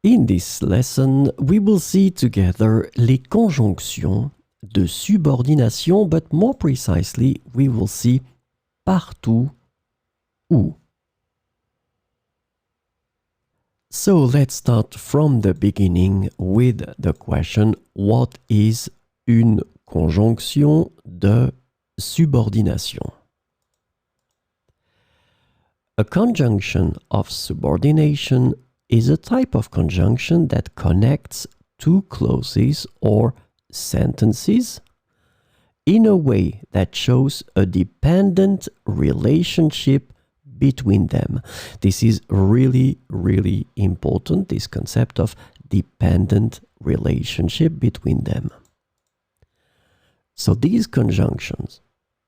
In this lesson, we will see together les conjonctions de subordination, but more precisely, we will see partout, où. So let's start from the beginning with the question, what is une conjonction de subordination? A conjunction of subordination is a type of conjunction that connects two clauses or sentences in a way that shows a dependent relationship between them. This is really, really important, this concept of dependent relationship between them. So these conjunctions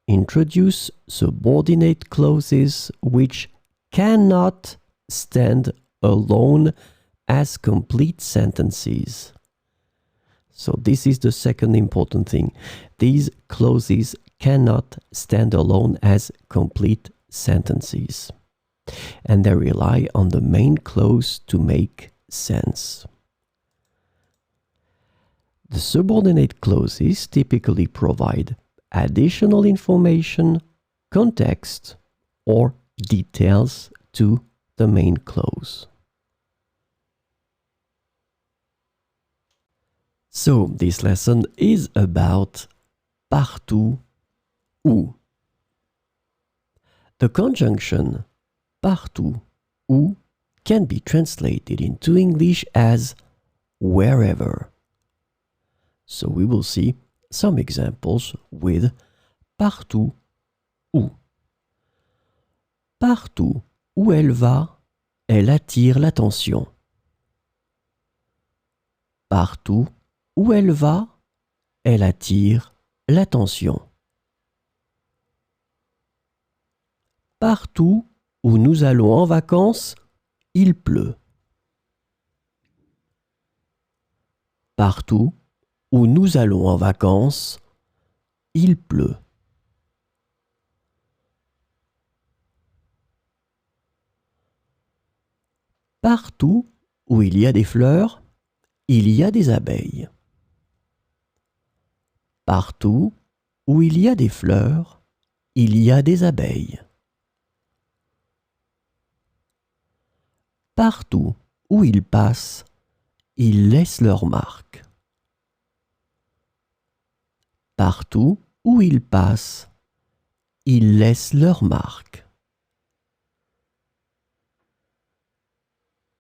introduce subordinate clauses which cannot stand alone as complete sentences. So this is the second important thing. These clauses cannot stand alone as complete sentences, and they rely on the main clause to make sense. The subordinate clauses typically provide additional information, context, or details to the main clause. So this lesson is about partout, où. The conjunction partout, où can be translated into English as wherever. So we will see some examples with partout, où. Partout où elle va, elle attire l'attention. Partout où elle va, elle attire l'attention. Partout où nous allons en vacances, il pleut. Partout où nous allons en vacances, il pleut. Partout où il y a des fleurs, il y a des abeilles. Partout où il y a des fleurs, il y a des abeilles. Partout où ils passent, ils laissent leurs marques. Partout où ils passent, ils laissent leurs marques.